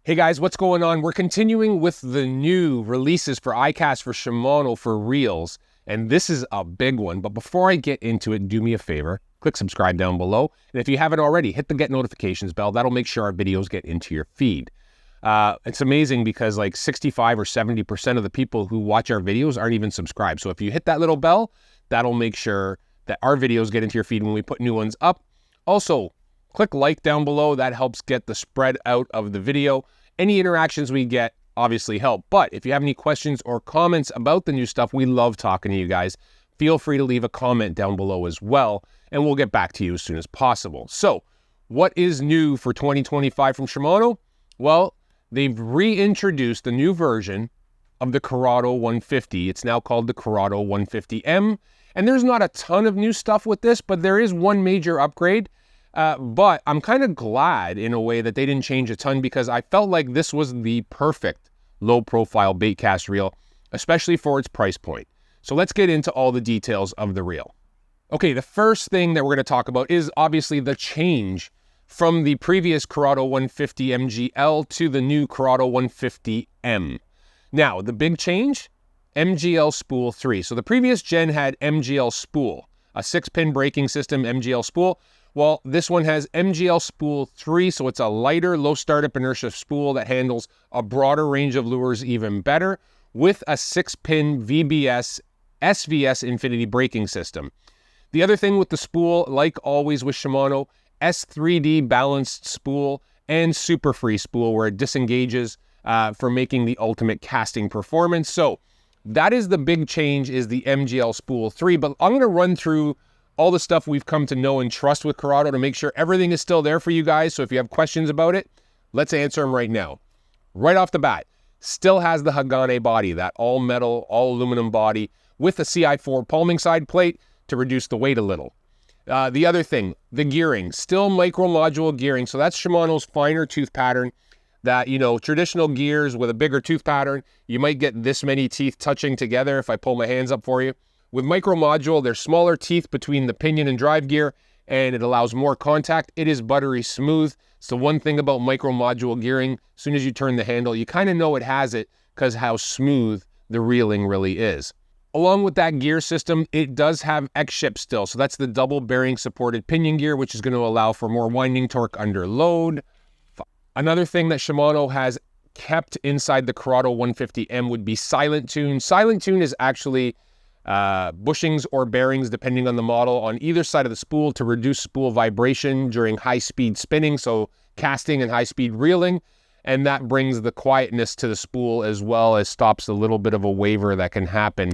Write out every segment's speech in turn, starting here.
Hey guys, what's going on? We're continuing with the new releases for iCast for Shimano for reels, and this is a big one. But before I get into it, do me a favor, click subscribe down below. And if you haven't already, hit the get notifications bell. That'll make sure our videos get into your feed. It's amazing because like 65 or 70% of the people who watch our videos aren't even subscribed. So if you hit that little bell, that'll make sure that our videos get into your feed when we put new ones up. Also, click like down below. That helps get the spread out of the video. Any interactions we get obviously help. But if you have any questions or comments about the new stuff, we love talking to you guys. Feel free to leave a comment down below as well, and we'll get back to you as soon as possible. So, what is new for 2025 from Shimano? Well, they've reintroduced the new version of the CURADO 150. It's now called the CURADO 150M. And there's not a ton of new stuff with this, but there is one major upgrade. But I'm kind of glad in a way that they didn't change a ton because I felt like this was the perfect low-profile bait cast reel, especially for its price point. So let's get into all the details of the reel. Okay, the first thing that we're going to talk about is obviously the change from the previous CURADO 150 MGL to the new CURADO 150M. Now, the big change? MGL Spool 3. So the previous gen had MGL Spool, a 6-pin braking system, MGL Spool. Well, this one has MGL Spool 3, so it's a lighter, low startup inertia spool that handles a broader range of lures even better with a 6-pin VBS SVS Infinity Braking system. The other thing with the spool, like always with Shimano, S3D balanced spool and super free spool where it disengages for making the ultimate casting performance. So that is the big change, is the MGL Spool 3, but I'm going to run through all the stuff we've come to know and trust with CURADO to make sure everything is still there for you guys. So if you have questions about it, let's answer them right now. Right off the bat, still has the HGN body, that all metal, all aluminum body with a Ci4 palming side plate to reduce the weight a little. The other thing, the gearing, still micromodule gearing. So that's Shimano's finer tooth pattern that, you know, traditional gears with a bigger tooth pattern, you might get this many teeth touching together if I pull my hands up for you. With micromodule, there's smaller teeth between the pinion and drive gear, and it allows more contact. It is buttery smooth. It's the one thing about micromodule gearing. As soon as you turn the handle, you kind of know it has it because how smooth the reeling really is. Along with that gear system, it does have X-ship still. So that's the double bearing supported pinion gear, which is going to allow for more winding torque under load. Another thing that Shimano has kept inside the CURADO 150M would be silent tune. Silent tune is actually bushings or bearings, depending on the model, on either side of the spool to reduce spool vibration during high-speed spinning, so casting and high-speed reeling, and that brings the quietness to the spool as well as stops a little bit of a waver that can happen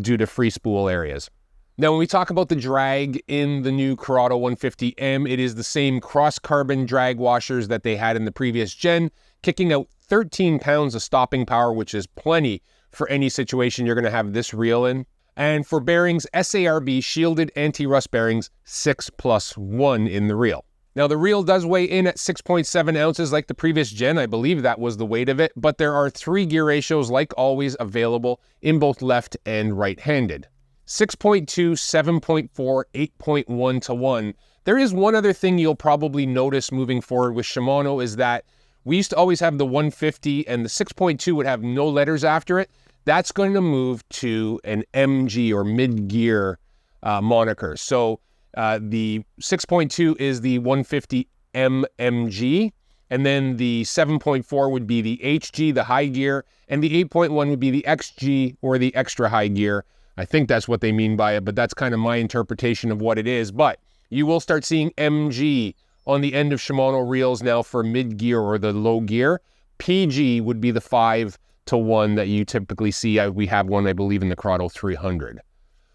due to free spool areas. Now, when we talk about the drag in the new CURADO 150M, it is the same cross-carbon drag washers that they had in the previous gen, kicking out 13 pounds of stopping power, which is plenty for any situation you're going to have this reel in. And for bearings, S-ARB shielded anti-rust bearings 6+1 in the reel. Now the reel does weigh in at 6.7 ounces like the previous gen. I believe that was the weight of it, but there are 3 gear ratios like always available in both left and right-handed. 6.2, 7.4, 8.1 to 1. There is one other thing you'll probably notice moving forward with Shimano is that we used to always have the 150 and the 6.2 would have no letters after it. That's going to move to an MG or mid-gear moniker. So the 6.2 is the 150 MMG, and then the 7.4 would be the HG, the high gear, and the 8.1 would be the XG or the extra high gear. I think that's what they mean by it, but that's kind of my interpretation of what it is. But you will start seeing MG on the end of Shimano reels now for mid-gear or the low gear. PG would be the 5-to-1 that you typically see. We have one, I believe, in the CURADO 300.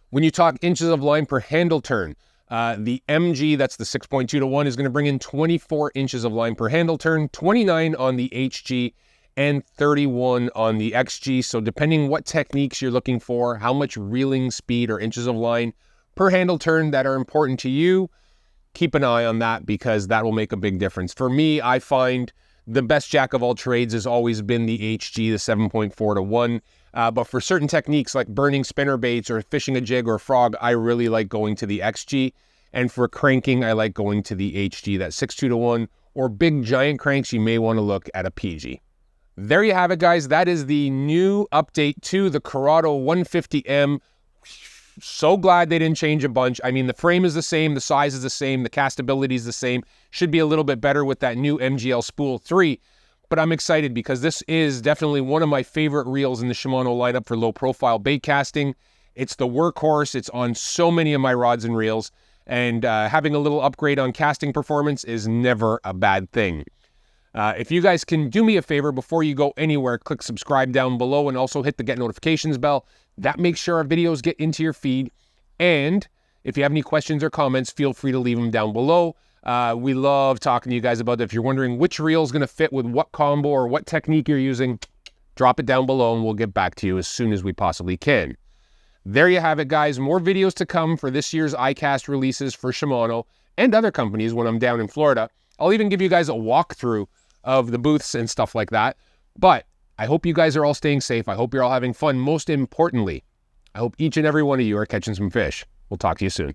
When you talk inches of line per handle turn, the MG, that's the 6.2-to-1, is going to bring in 24 inches of line per handle turn, 29 on the HG, and 31 on the XG. So depending what techniques you're looking for, how much reeling speed or inches of line per handle turn that are important to you, keep an eye on that because that will make a big difference. For me, I find the best jack of all trades has always been the HG, the 7.4-to-1. But for certain techniques like burning spinner baits or fishing a jig or a frog, I really like going to the XG. And for cranking, I like going to the HG, that 6.2-to-1 or big giant cranks, you may want to look at a PG. There you have it, guys. That is the new update to the CURADO 150M. So glad they didn't change a bunch. I mean, the frame is the same, the size is the same, the castability is the same. Should be a little bit better with that new MGL Spool 3. But I'm excited because this is definitely one of my favorite reels in the Shimano lineup for low-profile bait casting. It's the workhorse. It's on so many of my rods and reels. And having a little upgrade on casting performance is never a bad thing. If you guys can do me a favor before you go anywhere, click subscribe down below and also hit the get notifications bell. That makes sure our videos get into your feed. And if you have any questions or comments, feel free to leave them down below. We love talking to you guys about it. If you're wondering which reel is going to fit with what combo or what technique you're using, drop it down below and we'll get back to you as soon as we possibly can. There you have it, guys. More videos to come for this year's iCast releases for Shimano and other companies when I'm down in Florida. I'll even give you guys a walkthrough of the booths and stuff like that. But I hope you guys are all staying safe. I hope you're all having fun. Most importantly, I hope each and every one of you are catching some fish. We'll talk to you soon.